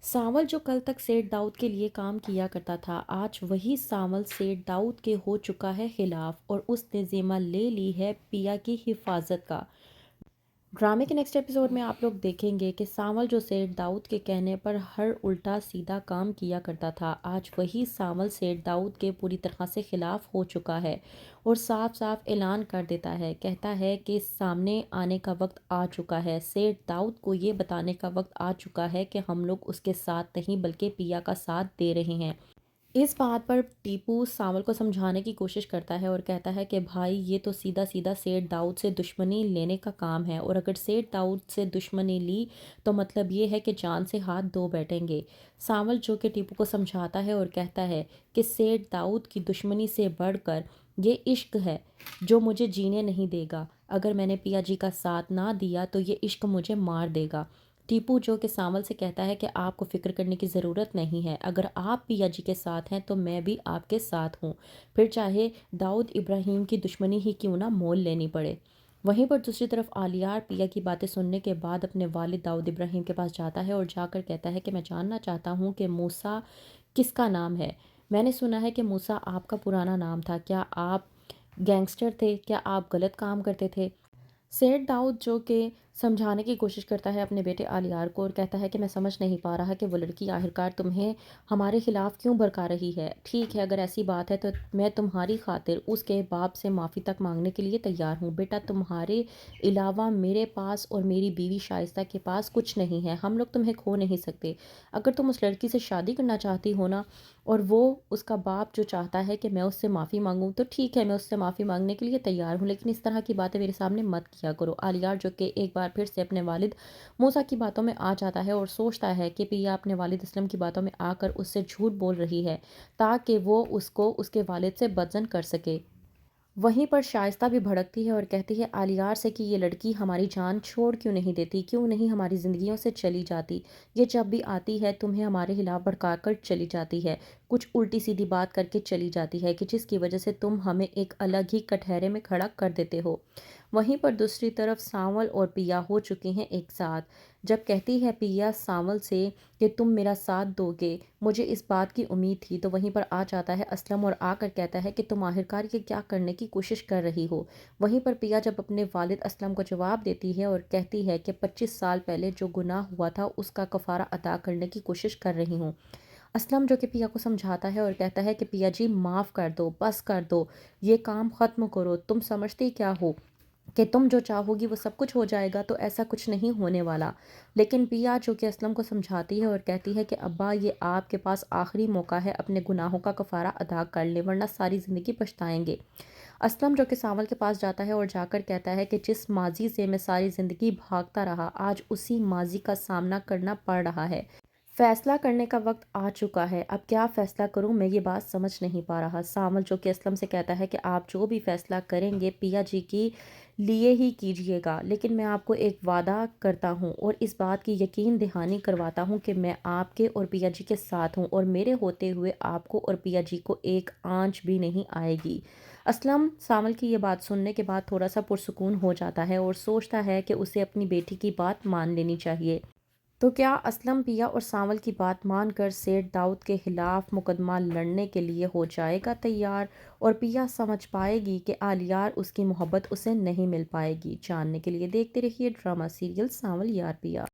سانول جو کل تک سیٹ داؤد کے لیے کام کیا کرتا تھا، آج وہی سانول سیٹ داؤد کے ہو چکا ہے خلاف اور اس نے ذمہ لے لی ہے پیا کی حفاظت کا۔ ڈرامے کے نیکسٹ ایپیسوڈ میں آپ لوگ دیکھیں گے کہ سانول جو سیٹ داؤد کے کہنے پر ہر الٹا سیدھا کام کیا کرتا تھا، آج وہی سانول سیٹ داؤد کے پوری طرح سے خلاف ہو چکا ہے اور صاف صاف اعلان کر دیتا ہے، کہتا ہے کہ سامنے آنے کا وقت آ چکا ہے، سیٹ داؤد کو یہ بتانے کا وقت آ چکا ہے کہ ہم لوگ اس کے ساتھ نہیں بلکہ پیا کا ساتھ دے رہے ہیں۔ اس بات پر ٹیپو سانول کو سمجھانے کی کوشش کرتا ہے اور کہتا ہے کہ بھائی یہ تو سیدھا سیدھا سیٹ داؤد سے دشمنی لینے کا کام ہے، اور اگر سیٹ داؤد سے دشمنی لی تو مطلب یہ ہے کہ جان سے ہاتھ دھو بیٹھیں گے۔ سانول جو کہ ٹیپو کو سمجھاتا ہے اور کہتا ہے کہ سیٹ داؤد کی دشمنی سے بڑھ کر یہ عشق ہے جو مجھے جینے نہیں دے گا، اگر میں نے پیا جی کا ساتھ نہ دیا تو یہ عشق مجھے مار دے گا۔ ٹیپو جو کہ سانول سے کہتا ہے کہ آپ کو فکر کرنے کی ضرورت نہیں ہے، اگر آپ پیا جی کے ساتھ ہیں تو میں بھی آپ کے ساتھ ہوں، پھر چاہے داؤد ابراہیم کی دشمنی ہی کیوں نہ مول لینی پڑے۔ وہیں پر دوسری طرف آلیار پیا کی باتیں سننے کے بعد اپنے والد داؤد ابراہیم کے پاس جاتا ہے اور جا کر کہتا ہے کہ میں جاننا چاہتا ہوں کہ موسیٰ کس کا نام ہے؟ میں نے سنا ہے کہ موسیٰ آپ کا پرانا نام تھا، کیا آپ گینگسٹر تھے؟ کیا آپ غلط کام کرتے تھے؟ سیٹ داؤد جو کہ سمجھانے کی کوشش کرتا ہے اپنے بیٹے آلیار کو اور کہتا ہے کہ میں سمجھ نہیں پا رہا کہ وہ لڑکی آخرکار تمہیں ہمارے خلاف کیوں بھڑکا رہی ہے۔ ٹھیک ہے، اگر ایسی بات ہے تو میں تمہاری خاطر اس کے باپ سے معافی تک مانگنے کے لیے تیار ہوں۔ بیٹا تمہارے علاوہ میرے پاس اور میری بیوی شائستہ کے پاس کچھ نہیں ہے، ہم لوگ تمہیں کھو نہیں سکتے۔ اگر تم اس لڑکی سے شادی کرنا چاہتی ہو نا، اور وہ اس کا باپ جو چاہتا ہے کہ میں اس سے معافی مانگوں، تو ٹھیک ہے، میں اس سے معافی مانگنے کے لیے تیار ہوں، لیکن اس طرح کی باتیں میرے سامنے مت کیا کرو۔ آلیار جو کہ ایک بار پھر سے اپنے والد موسیٰ کی باتوں میں آ جاتا ہے اور سوچتا ہے کہ پیا اپنے والد اسلم کی باتوں میں آ کر اس سے جھوٹ بول رہی ہے تاکہ وہ اس کو اس کے والد سے بدزن کر سکے۔ وہیں پر شائستہ بھی بھڑکتی ہے اور کہتی ہے آلیار سے کہ یہ لڑکی ہماری جان چھوڑ کیوں نہیں دیتی، کیوں نہیں ہماری زندگیوں سے چلی جاتی، یہ جب بھی آتی ہے تمہیں ہمارے خلاف بھڑکا کر چلی جاتی ہے، کچھ الٹی سیدھی بات کر کے چلی جاتی ہے کہ جس کی وجہ سے تم ہمیں ایک الگ ہی کٹہرے میں کھڑا کر دیتے ہو۔ وہیں پر دوسری طرف سانول اور پیا ہو چکے ہیں ایک ساتھ، جب کہتی ہے پیا سانول سے کہ تم میرا ساتھ دو گے، مجھے اس بات کی امید تھی، تو وہیں پر آ جاتا ہے اسلم اور آ کر کہتا ہے کہ تم آخرکار یہ کیا کرنے کی کوشش کر رہی ہو۔ وہیں پر پیا جب اپنے والد اسلم کو جواب دیتی ہے اور کہتی ہے کہ 25 سال پہلے جو گناہ ہوا تھا اس کا کفارہ ادا کرنے کی کوشش کر رہی ہوں۔ اسلم جو کہ پیا کو سمجھاتا ہے اور کہتا ہے کہ پیا جی معاف کر دو، بس کر دو، یہ کام ختم کرو، تم سمجھتی کیا ہو کہ تم جو چاہو گی وہ سب کچھ ہو جائے گا، تو ایسا کچھ نہیں ہونے والا۔ لیکن پیا جو کہ اسلم کو سمجھاتی ہے اور کہتی ہے کہ ابا یہ آپ کے پاس آخری موقع ہے اپنے گناہوں کا کفارہ ادا کر لیں ورنہ ساری زندگی پچھتائیں گے۔ اسلم جو کہ سانول کے پاس جاتا ہے اور جا کر کہتا ہے کہ جس ماضی سے میں ساری زندگی بھاگتا رہا، آج اسی ماضی کا سامنا کرنا پڑ رہا ہے، فیصلہ کرنے کا وقت آ چکا ہے، اب کیا فیصلہ کروں میں یہ بات سمجھ نہیں پا رہا۔ سانول جو کہ اسلم سے کہتا ہے کہ آپ جو بھی فیصلہ کریں گے پیا جی کی لیے ہی کیجیے گا، لیکن میں آپ کو ایک وعدہ کرتا ہوں اور اس بات کی یقین دہانی کرواتا ہوں کہ میں آپ کے اور پیا جی کے ساتھ ہوں، اور میرے ہوتے ہوئے آپ کو اور پیا جی کو ایک آنچ بھی نہیں آئے گی۔ اسلم سانول کی یہ بات سننے کے بعد تھوڑا سا پرسکون ہو جاتا ہے اور سوچتا ہے کہ اسے اپنی بیٹی کی بات مان لینی چاہیے۔ تو کیا اسلم پیا اور سانول کی بات مان کر سیٹ داؤد کے خلاف مقدمہ لڑنے کے لیے ہو جائے گا تیار، اور پیا سمجھ پائے گی کہ آلیار اس کی محبت اسے نہیں مل پائے گی؟ جاننے کے لیے دیکھتے رہیے ڈرامہ سیریل سانول یار پیا۔